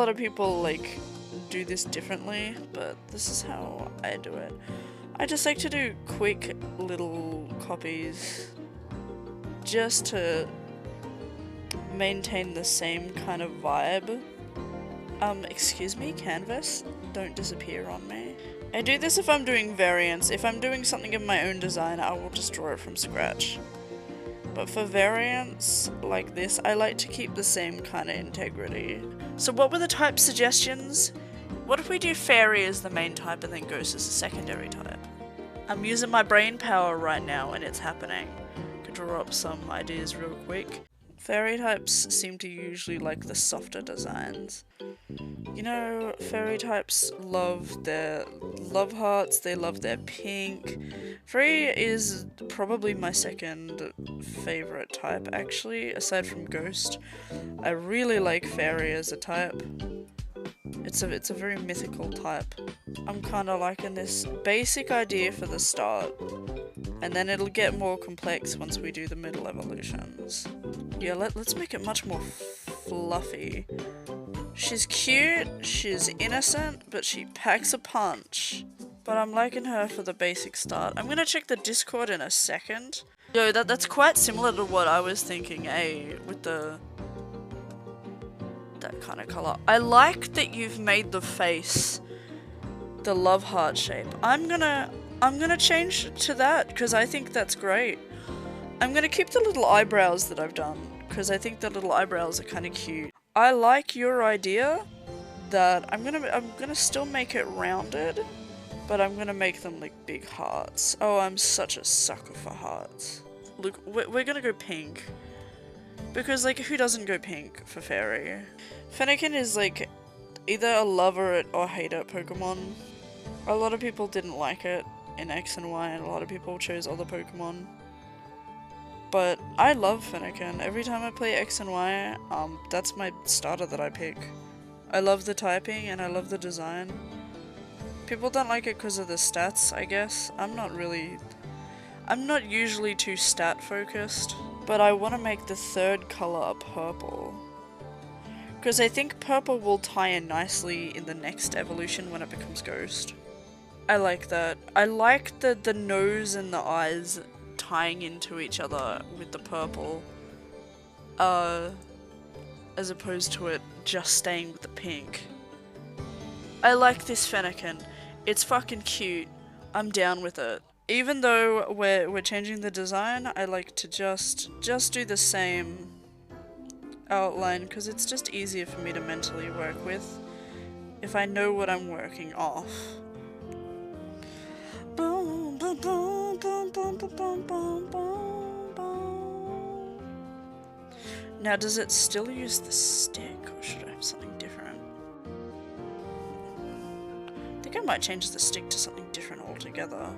lot of people like do this differently, but this is how I do it. I just like to do quick little copies just to maintain the same kind of vibe. Excuse me, canvas, don't disappear on me. I do this if I'm doing variants. If I'm doing something in my own design, I will just draw it from scratch. But for variants like this, I like to keep the same kind of integrity. So what were the type suggestions? What if we do fairy as the main type and then ghost as a secondary type? I'm using my brain power right now and it's happening. Could draw up some ideas real quick. Fairy types seem to usually like the softer designs. You know, fairy types love their love hearts, they love their pink. Fairy is probably my second favorite type actually, aside from ghost. I really like fairy as a type. It's a very mythical type. I'm kinda liking this basic idea for the start, and then it'll get more complex once we do the middle evolutions. Yeah, let's make it much more fluffy. She's cute, she's innocent, but she packs a punch. But I'm liking her for the basic start. I'm gonna check the Discord in a second. Yo, that's quite similar to what I was thinking, with that kind of color. I like that you've made the face the love heart shape. I'm gonna change to that because I think that's great. I'm gonna keep the little eyebrows that I've done because I think the little eyebrows are kind of cute. I like your idea that I'm gonna still make it rounded, but I'm gonna make them like big hearts. Oh, I'm such a sucker for hearts. Look, we're gonna go pink. Because like, who doesn't go pink for fairy? Fennekin is like either a lover or hater Pokemon. A lot of people didn't like it in X and Y, and a lot of people chose other Pokemon. But I love Fennekin. Every time I play X and Y, that's my starter that I pick. I love the typing and I love the design. People don't like it because of the stats, I guess. I'm not usually too stat focused. But I want to make the third color purple. Because I think purple will tie in nicely in the next evolution when it becomes ghost. I like that. I like the nose and the eyes tying into each other with the purple, as opposed to it just staying with the pink. I like this Fennekin. It's fucking cute. I'm down with it. Even though we're changing the design, I like to just do the same outline because it's just easier for me to mentally work with if I know what I'm working off. Boom, boom, boom, boom, boom, boom, boom, boom, boom. Now, does it still use the stick, or should I have something different? I think I might change the stick to something different altogether.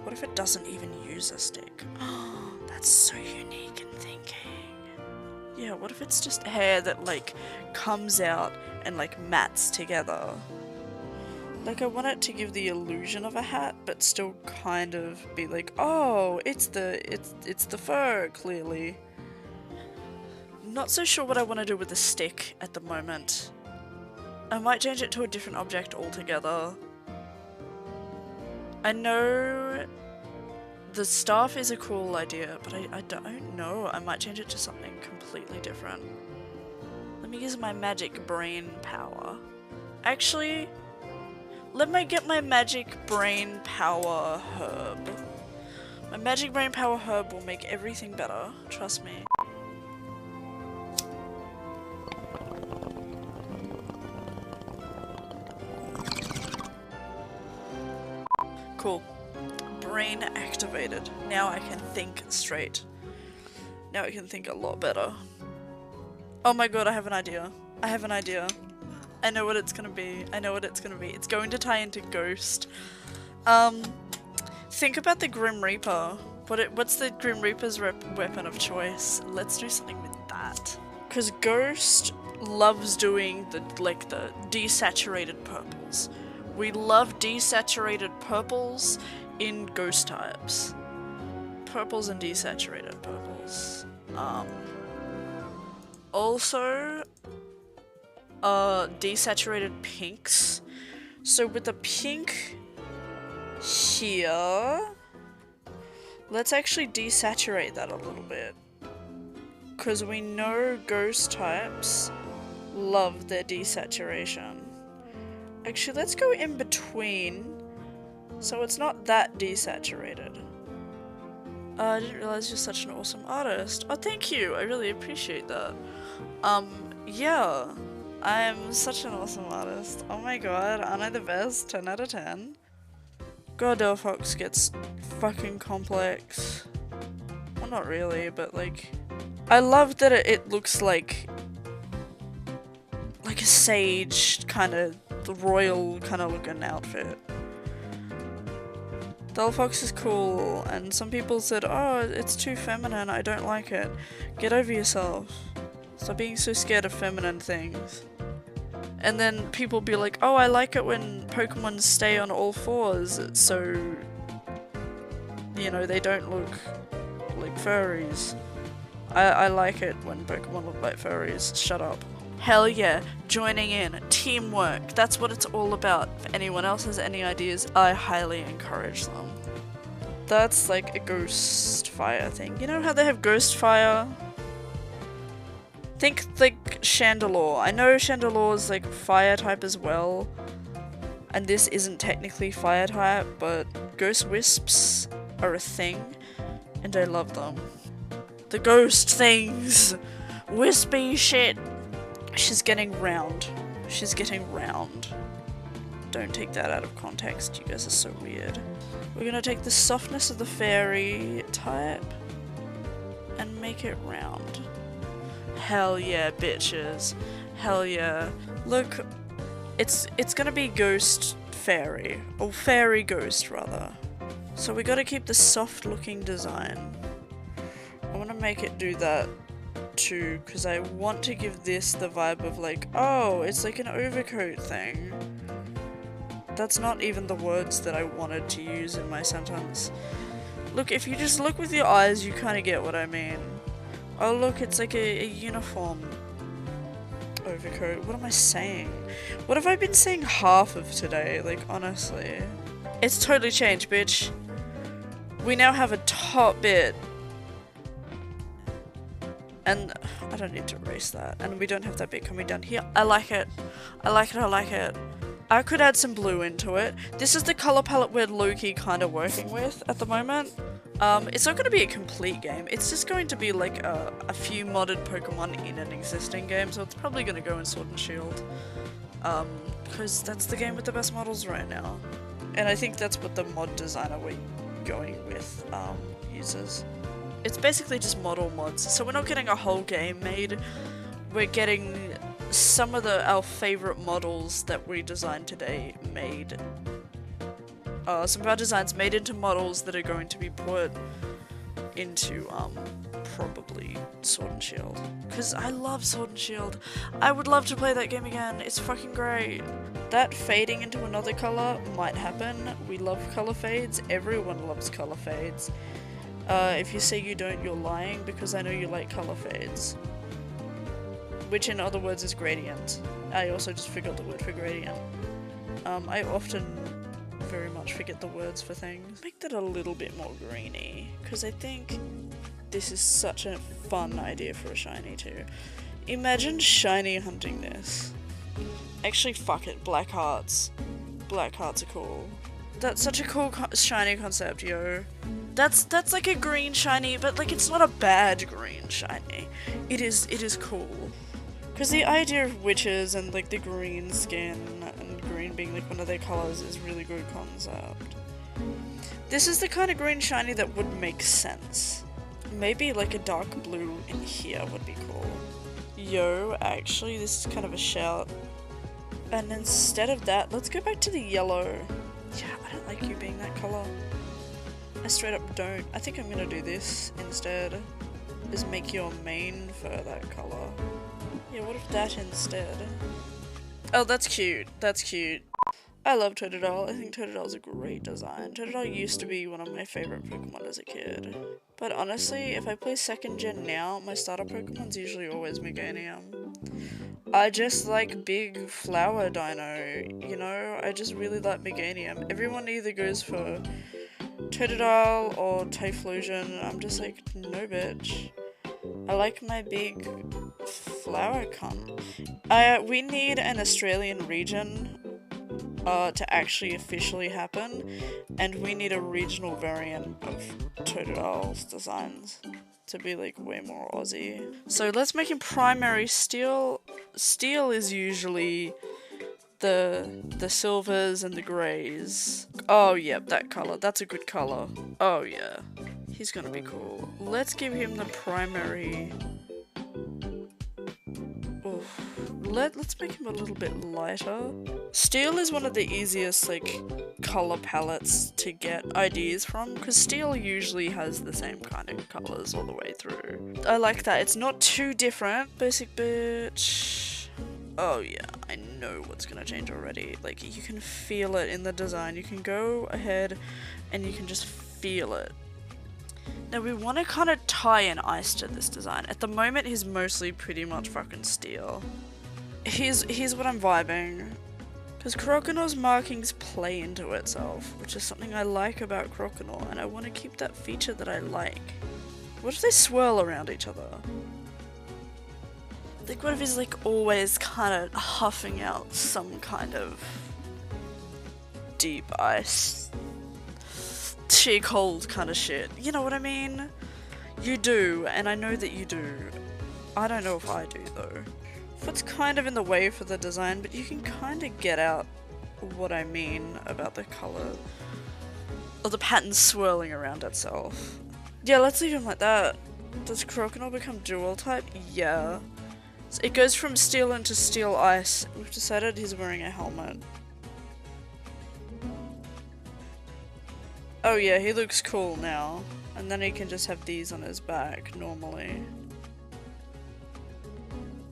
What if it doesn't even use a stick? Oh, that's so unique in thinking. Yeah, what if it's just hair that like comes out and like mats together? Like, I want it to give the illusion of a hat, but still kind of be like, oh, it's the fur, clearly. Not so sure what I want to do with the stick at the moment. I might change it to a different object altogether. I know the staff is a cool idea, but I don't know. I might change it to something completely different. Let me use my magic brain power. Actually, let me get my magic brain power herb. My magic brain power herb will make everything better. Trust me. Cool. Brain activated. Now I can think straight. Now I can think a lot better. Oh my god, I have an idea. I have an idea. I know what it's gonna be. I know what it's gonna be. It's going to tie into Ghost. Think about the Grim Reaper. What's the Grim Reaper's weapon of choice? Let's do something with that. Because Ghost loves doing the desaturated purples. We love desaturated purples in ghost types. Purples and desaturated purples. Also, desaturated pinks. So with the pink here, let's actually desaturate that a little bit. Because we know ghost types love their desaturation. Actually, let's go in between so it's not that desaturated. I didn't realize you're such an awesome artist. Oh, thank you. I really appreciate that. Yeah. I am such an awesome artist. Oh my god, aren't I the best? 10 out of 10. God, Delphox gets fucking complex. Well, not really, but like... I love that it looks like a sage kind of royal kind of looking outfit. Delphox is cool, and some people said, oh, it's too feminine, I don't like it. Get over yourself. Stop being so scared of feminine things. And then people be like, oh, I like it when Pokemon stay on all fours, so, you know, they don't look like furries. I like it when Pokemon look like furries. Shut up. Hell yeah, joining in, teamwork, that's what it's all about. If anyone else has any ideas, I highly encourage them. That's like a ghost fire thing. You know how they have ghost fire? Think like Chandelure. I know Chandelure is like fire type as well, and this isn't technically fire type, but ghost wisps are a thing, and I love them. The ghost things! Wispy shit! She's getting round. She's getting round. Don't take that out of context, you guys are so weird. We're gonna take the softness of the fairy type and make it round. Hell yeah, bitches. Hell yeah. Look, it's gonna be ghost fairy. Or fairy ghost, rather. So we gotta keep the soft looking design. I wanna make it do that too, because I want to give this the vibe of like, oh, it's like an overcoat thing. That's not even the words that I wanted to use in my sentence. Look, if you just look with your eyes, you kind of get what I mean. Oh look, it's like a uniform overcoat. What am I saying? What have I been saying half of today? Like, honestly. It's totally changed, bitch. We now have a top bit. And I don't need to erase that. And we don't have that bit coming down here. I like it. I like it, I like it. I could add some blue into it. This is the color palette we're low-key kind of working with at the moment. It's not going to be a complete game. It's just going to be like a few modded Pokemon in an existing game. So it's probably going to go in Sword and Shield. Because that's the game with the best models right now. And I think that's what the mod designer we're going with uses. It's basically just model mods, so we're not getting a whole game made, we're getting some of our favourite models that we designed today made. Some of our designs made into models that are going to be put into, probably Sword and Shield. Because I love Sword and Shield. I would love to play that game again, it's fucking great. That fading into another colour might happen. We love colour fades, everyone loves colour fades. If you say you don't, you're lying, because I know you like color fades. Which in other words is gradient. I also just forgot the word for gradient. I often very much forget the words for things. Make that a little bit more greeny, because I think this is such a fun idea for a shiny too. Imagine shiny hunting this. Actually, fuck it, black hearts. Black hearts are cool. That's such a cool shiny concept, yo. That's like a green shiny, but like it's not a bad green shiny. It is cool. Because the idea of witches and like the green skin and green being like one of their colors is really good concept. This is the kind of green shiny that would make sense. Maybe like a dark blue in here would be cool. Yo, actually this is kind of a shout. And instead of that, let's go back to the yellow. Yeah, I don't like you being that color. I straight up don't. I think I'm gonna do this instead. Is make your main fur that color. Yeah, what if that instead? Oh, that's cute. That's cute. I love Totodile. I think Totodile's a great design. Totodile used to be one of my favorite Pokemon as a kid. But honestly, if I play 2nd gen now, my starter Pokemon's usually always Meganium. I just like big flower dino, you know? I just really like Meganium. Everyone either goes for Totodile or Typhlosion. I'm just like, no bitch. I like my big flower cunt. We need an Australian region to actually officially happen, and we need a regional variant of Totodile's designs to be like way more Aussie. So let's make him primary steel. Steel is usually the silvers and the greys. Oh yep, that color. That's a good color. Oh yeah. He's gonna be cool. Let's give him the primary. Oof. Let's make him a little bit lighter. Steel is one of the easiest like color palettes to get ideas from, because steel usually has the same kind of colors all the way through. I like that. It's not too different. Basic bitch. Oh yeah, I know what's gonna change already. Like, you can feel it in the design. You can go ahead and you can just feel it. Now we want to kind of tie an ice to this design. At the moment he's mostly pretty much fucking steel. Here's what I'm vibing. Because Croconaur's markings play into itself, which is something I like about Croconaur, and I want to keep that feature that I like. What if they swirl around each other? Like, what if he's like always kind of huffing out some kind of deep ice, sheer cold kind of shit? You know what I mean? You do, and I know that you do. I don't know if I do though. Foot's kind of in the way for the design, but you can kind of get out what I mean about the color or the pattern swirling around itself. Yeah, let's leave him like that. Does Croconaur become dual type? Yeah. So it goes from steel into steel ice. We've decided he's wearing a helmet. Oh yeah, he looks cool now. And then he can just have these on his back normally.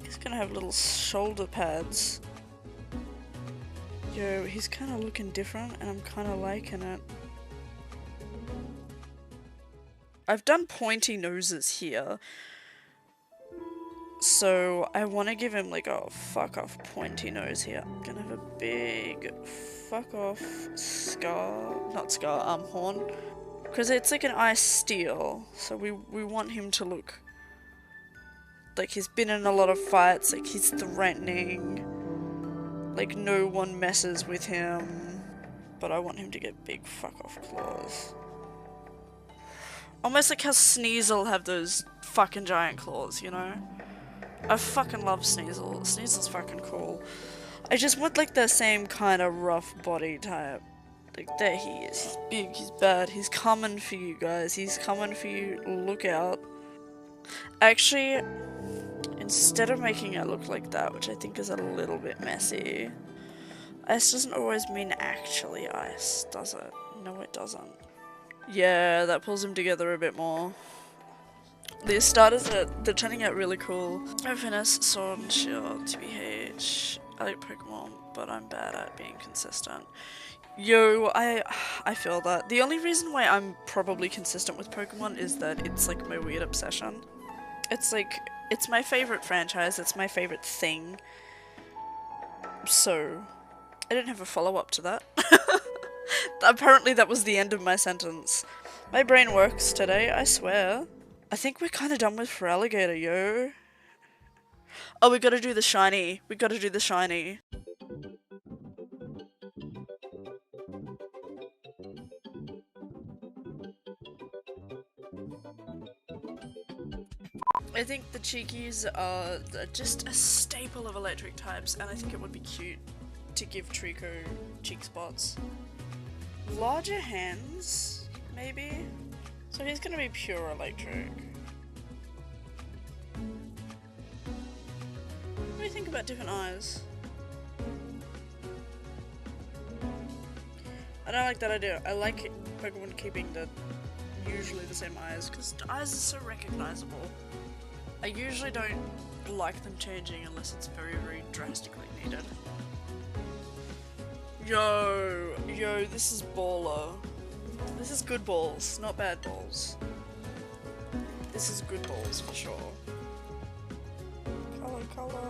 He's gonna have little shoulder pads. Yo, he's kind of looking different and I'm kind of liking it. I've done pointy noses here. So I want to give him like a fuck off pointy nose here. I'm gonna have a big fuck off horn. Because it's like an ice steel. So we want him to look like he's been in a lot of fights, like he's threatening. Like no one messes with him. But I want him to get big fuck off claws. Almost like how Sneasel have those fucking giant claws, you know? I fucking love Sneasel. Sneasel's fucking cool. I just want like the same kind of rough body type. Like there he is. He's big, he's bad, he's coming for you guys. He's coming for you. Look out. Actually, instead of making it look like that, which I think is a little bit messy, ice doesn't always mean actually ice, does it? No, it doesn't. Yeah, that pulls him together a bit more. These starters they're turning out really cool. No finesse, sword and shield, TBH. I like Pokemon, but I'm bad at being consistent. Yo, I feel that. The only reason why I'm probably consistent with Pokemon is that it's like my weird obsession. It's like, it's my favorite franchise, it's my favorite thing. So, I didn't have a follow-up to that. Apparently that was the end of my sentence. My brain works today, I swear. I think we're kind of done with Feraligatr, yo. Oh, we gotta do the shiny. We gotta do the shiny. I think the Cheekies are just a staple of electric types, and I think it would be cute to give Trico cheek spots. Larger hands, maybe? So he's gonna be pure electric. What do you think about different eyes? I don't like that idea. I like Pokemon keeping usually the same eyes, because the eyes are so recognizable. I usually don't like them changing unless it's very, very drastically needed. Yo, this is baller. This is good balls, not bad balls. This is good balls for sure. Color.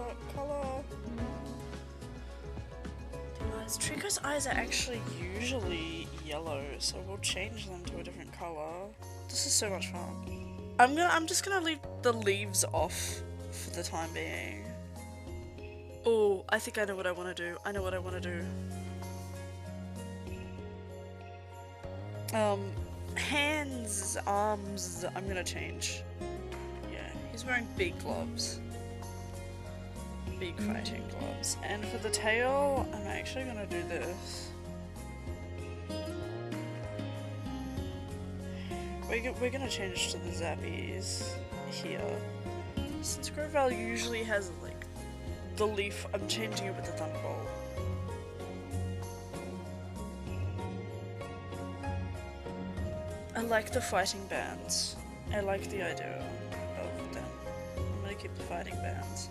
Trico's eyes are actually usually yellow, so we'll change them to a different color. This is so much fun. I'm just gonna leave the leaves off for the time being. Oh, I think I know what I want to do. Hands, arms, I'm gonna change. Yeah, he's wearing big gloves. Big fighting gloves. And for the tail, I'm actually gonna do this. We're gonna change to the zappies here. Since Grovale usually has like the leaf, I'm changing it with the thunderbolt. I like the fighting bands. I like the idea of them. I'm gonna keep the fighting bands.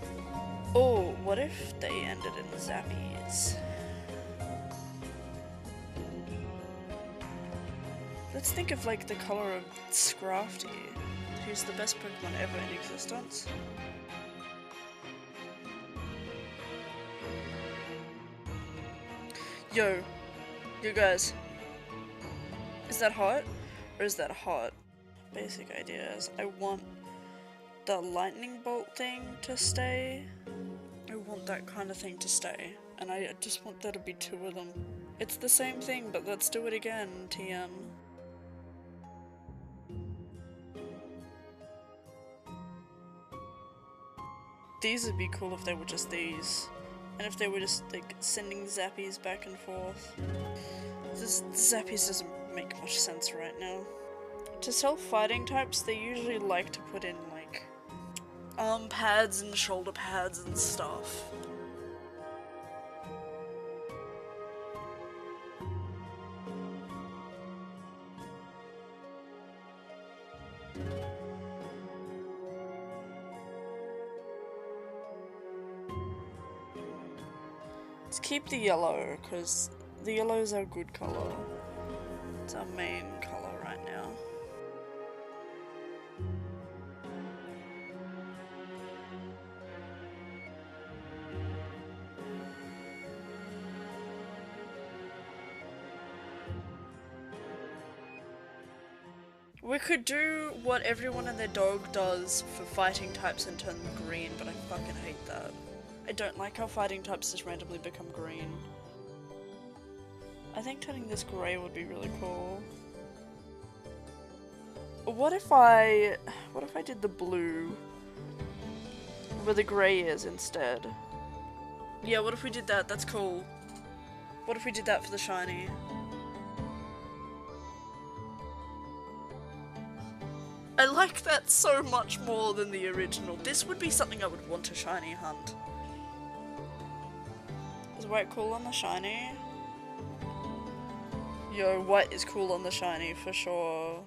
Oh, what if they ended in zappies? Let's think of like the color of Scrafty, who's the best Pokemon ever in existence. Yo guys, is that hot? Or is that hot? Basic ideas. I want the lightning bolt thing to stay. I want that kind of thing to stay. And I just want there to be two of them. It's the same thing, but let's do it again, TM. These would be cool if they were just these. And if they were just like sending zappies back and forth. This zappies doesn't make much sense right now. To sell fighting types, they usually like to put in like arm pads and shoulder pads and stuff. Let's keep the yellow, because the yellow is our good color. It's our main color right now. We could do what everyone and their dog does for fighting types and turn them green, but I fucking hate that. I don't like how fighting types just randomly become green. I think turning this grey would be really cool. What if I did the blue where the grey is instead? Yeah, what if we did that? That's cool. What if we did that for the shiny? I like that so much more than the original. This would be something I would want to shiny hunt. Is white cool on the shiny? Yo, white is cool on the shiny for sure.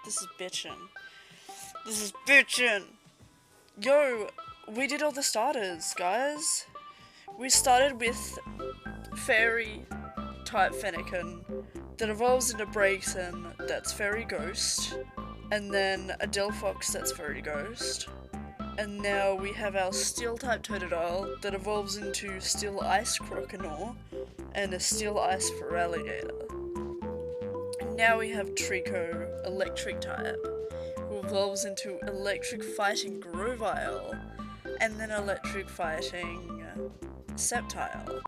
This is bitchin'. This is bitchin'! Yo, we did all the starters, guys. We started with Fairy type Fennekin that evolves into Braixen that's Fairy Ghost, and then a Delphox that's Fairy Ghost. And now we have our Steel type Totodile that evolves into Steel Ice Croconaw and a Steel Ice Feraligatr. And now we have Trico, Electric type, who evolves into Electric Fighting Grovyle and then Electric Fighting Sceptile.